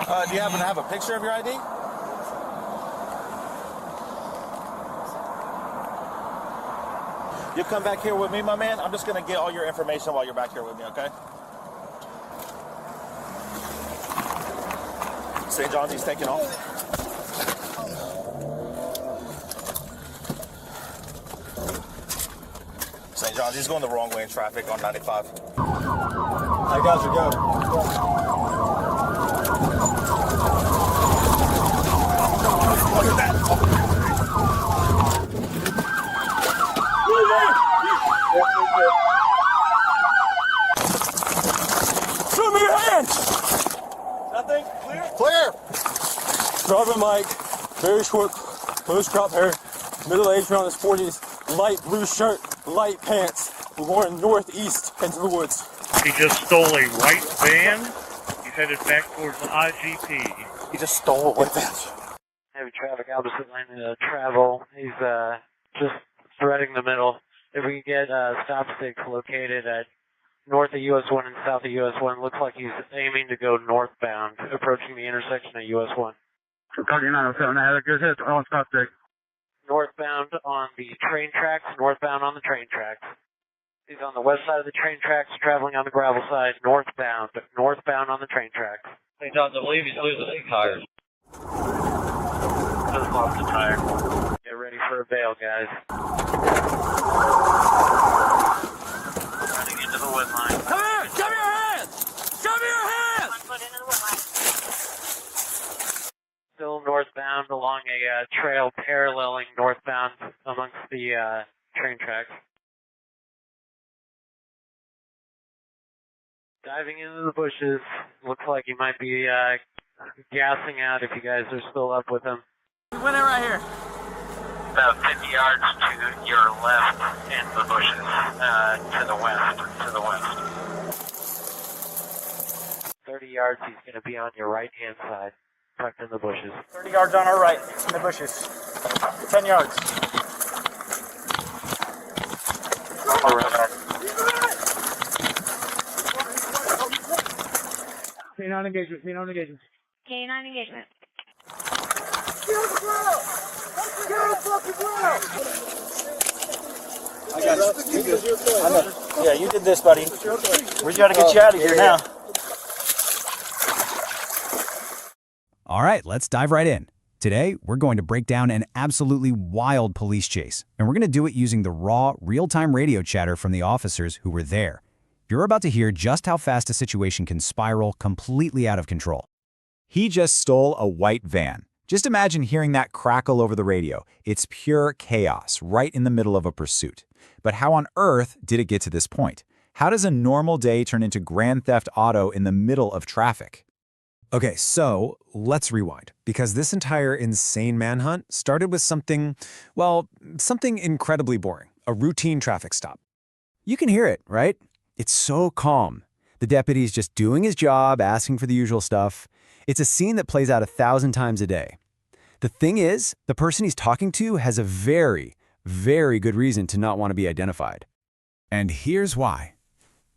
Do you happen to have a picture of your ID? You come back here with me, my man. I'm just going to get all your information while you're back here with me, okay? St. John's, he's taking off. St. John's, he's going the wrong way in traffic on 95. I got you, go. Look at that. Show me your hands! Nothing? Clear? Clear! Driver Mike, very short, close crop hair, middle-aged, around his 40s, light blue shirt, light pants. We're going northeast into the woods. He just stole a white van. He's headed back towards the IGP. He just stole a white van. Heavy traffic, opposite lane travel. He's just threading the middle. If we can get stop sticks located at north of US 1 and south of US 1, looks like he's aiming to go northbound, approaching the intersection of US 1. Talking 907, I had a good hit on stop stick. Northbound on the train tracks, northbound on the train tracks. He's on the west side of the train tracks, traveling on the gravel side, northbound on the train tracks. St. John's, I believe he's losing 8 tires. Just lost a tire. Get ready for a bail, guys. Running into the wood line. Come here! Show me your hands! Show me your hands! Still northbound along a trail paralleling northbound amongst the train tracks. Diving into the bushes. Looks like he might be gassing out if you guys are still up with him. Win it right here. About 50 yards to your left in the bushes, to the west. 30 yards, he's going to be on your right-hand side, tucked in the bushes. 30 yards on our right, in the bushes. 10 yards. Canine engagement, canine engagement. Canine engagement. Get on the ground! Get on the fucking ground! I got you. You good. I know. Yeah, you did this, buddy. We got to get you out of here now. All right, let's dive right in. Today, we're going to break down an absolutely wild police chase, and we're going to do it using the raw, real-time radio chatter from the officers who were there. You're about to hear just how fast a situation can spiral completely out of control. He just stole a white van. Just imagine hearing that crackle over the radio. It's pure chaos right in the middle of a pursuit. But how on earth did it get to this point? How does a normal day turn into Grand Theft Auto in the middle of traffic? Okay, so let's rewind, because this entire insane manhunt started with something incredibly boring, a routine traffic stop. You can hear it, right? It's so calm. The deputy's just doing his job, asking for the usual stuff. It's a scene that plays out 1,000 times a day. The thing is, the person he's talking to has a very, very good reason to not want to be identified. And here's why.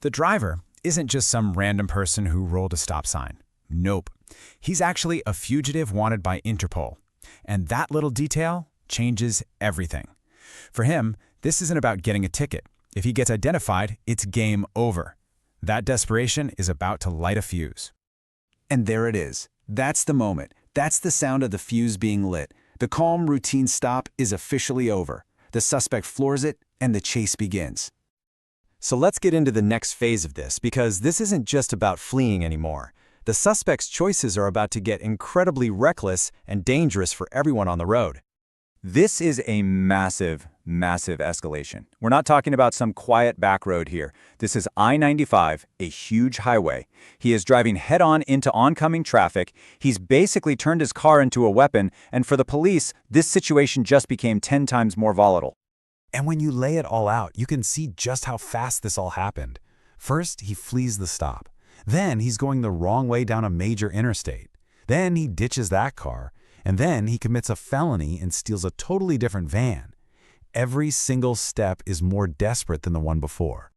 The driver isn't just some random person who rolled a stop sign. Nope. He's actually a fugitive wanted by Interpol. And that little detail changes everything. For him, this isn't about getting a ticket. If he gets identified, it's game over. That desperation is about to light a fuse. And there it is. That's the moment. That's the sound of the fuse being lit. The calm, routine stop is officially over. The suspect floors it, and the chase begins. So let's get into the next phase of this, because this isn't just about fleeing anymore. The suspect's choices are about to get incredibly reckless and dangerous for everyone on the road. This is a massive, massive escalation. We're not talking about some quiet back road here. This is I-95, a huge highway. He is driving head-on into oncoming traffic. He's basically turned his car into a weapon, and for the police, this situation just became 10 times more volatile. And when you lay it all out, you can see just how fast this all happened. First, he flees the stop. Then he's going the wrong way down a major interstate. Then he ditches that car. And then he commits a felony and steals a totally different van. Every single step is more desperate than the one before.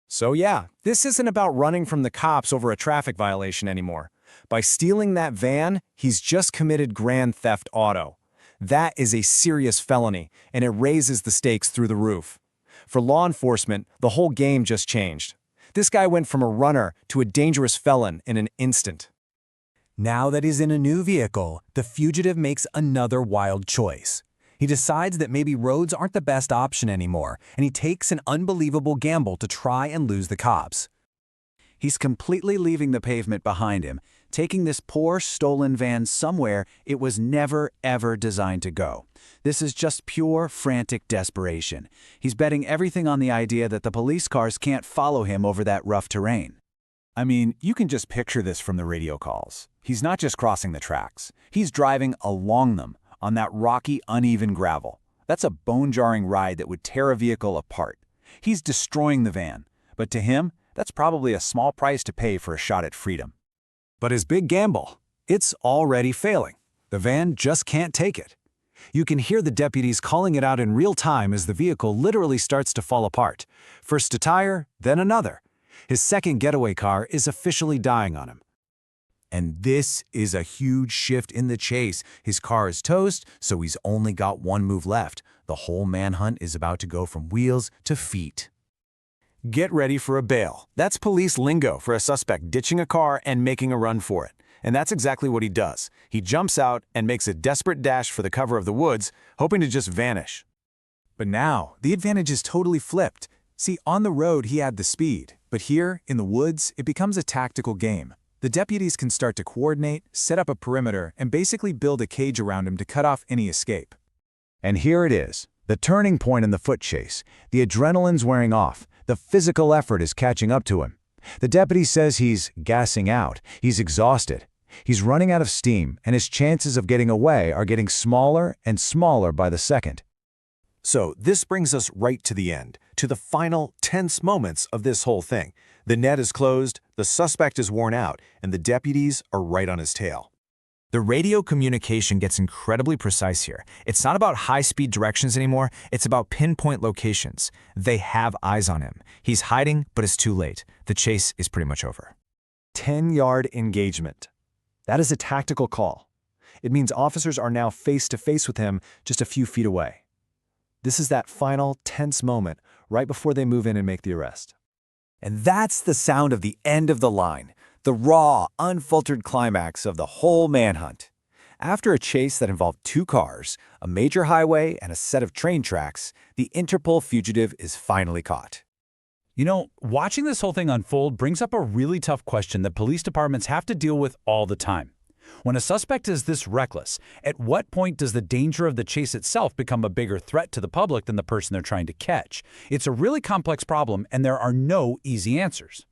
So yeah, this isn't about running from the cops over a traffic violation anymore. By stealing that van, he's just committed grand theft auto. That is a serious felony, and it raises the stakes through the roof. For law enforcement, the whole game just changed. This guy went from a runner to a dangerous felon in an instant. Now that he's in a new vehicle, the fugitive makes another wild choice. He decides that maybe roads aren't the best option anymore, and he takes an unbelievable gamble to try and lose the cops. He's completely leaving the pavement behind him, taking this poor stolen van somewhere it was never, ever designed to go. This is just pure, frantic desperation. He's betting everything on the idea that the police cars can't follow him over that rough terrain. I mean, you can just picture this from the radio calls. He's not just crossing the tracks. He's driving along them on that rocky, uneven gravel. That's a bone-jarring ride that would tear a vehicle apart. He's destroying the van, but to him, that's probably a small price to pay for a shot at freedom. But his big gamble, it's already failing. The van just can't take it. You can hear the deputies calling it out in real time as the vehicle literally starts to fall apart. First a tire, then another. His second getaway car is officially dying on him. And this is a huge shift in the chase. His car is toast, so he's only got one move left. The whole manhunt is about to go from wheels to feet. Get ready for a bail. That's police lingo for a suspect ditching a car and making a run for it. And that's exactly what he does. He jumps out and makes a desperate dash for the cover of the woods, hoping to just vanish. But now, the advantage is totally flipped. See, on the road he had the speed, but here, in the woods, it becomes a tactical game. The deputies can start to coordinate, set up a perimeter, and basically build a cage around him to cut off any escape. And here it is, the turning point in the foot chase. The adrenaline's wearing off. The physical effort is catching up to him. The deputy says he's gassing out. He's exhausted. He's running out of steam, and his chances of getting away are getting smaller and smaller by the second. So this brings us right to the end, to the final tense moments of this whole thing. The net is closed, the suspect is worn out, and the deputies are right on his tail. The radio communication gets incredibly precise here. It's not about high-speed directions anymore, it's about pinpoint locations. They have eyes on him. He's hiding, but it's too late. The chase is pretty much over. 10-yard engagement. That is a tactical call. It means officers are now face-to-face with him just a few feet away. This is that final, tense moment right before they move in and make the arrest. And that's the sound of the end of the line, the raw, unfiltered climax of the whole manhunt. After a chase that involved 2 cars, a major highway, and a set of train tracks, the Interpol fugitive is finally caught. You know, watching this whole thing unfold brings up a really tough question that police departments have to deal with all the time. When a suspect is this reckless, at what point does the danger of the chase itself become a bigger threat to the public than the person they're trying to catch? It's a really complex problem, and there are no easy answers.